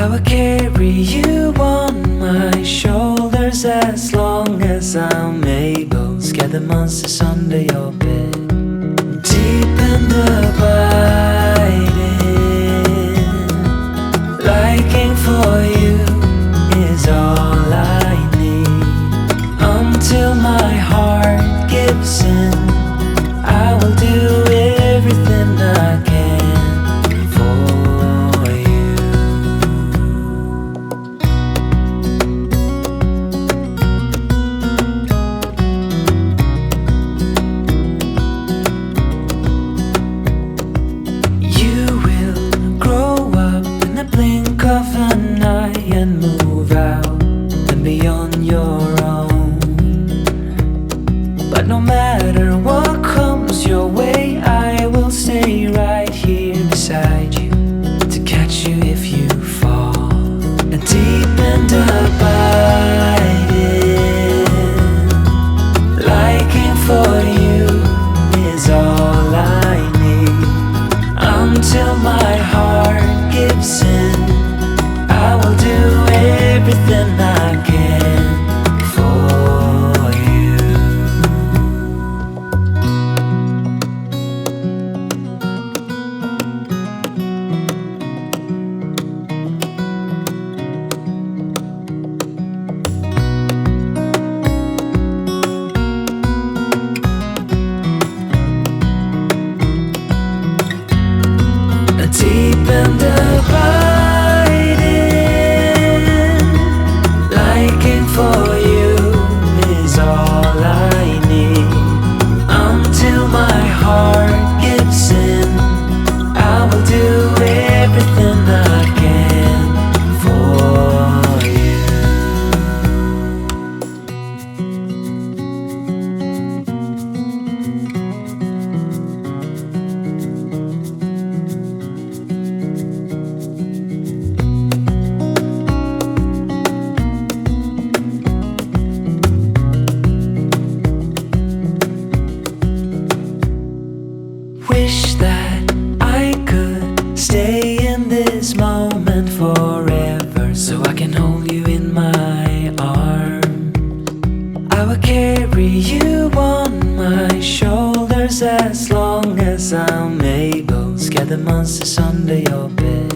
I will carry you on my shoulders as long as I'm able. Scare the monsters under your bed. Deep and abiding, liking for you is all I need. Until my heart gives in, I will do everything I can for you. You will grow up in the blink of an eye and move out and be on your own. But no matter what comes your way, I will stay right here beside you to catch you if you fall. And deep and abiding, liking for you is all I need. Until my heart gives in, I will do everything I can for you. Deep and abiding, liking for you is all I need. Until my heart gives in, I will do everything I can for you. Wish that I could stay in this moment forever, so I can hold you in my arms. I will carry you on my shoulders as long as I'm able. Scare the monsters under your bed.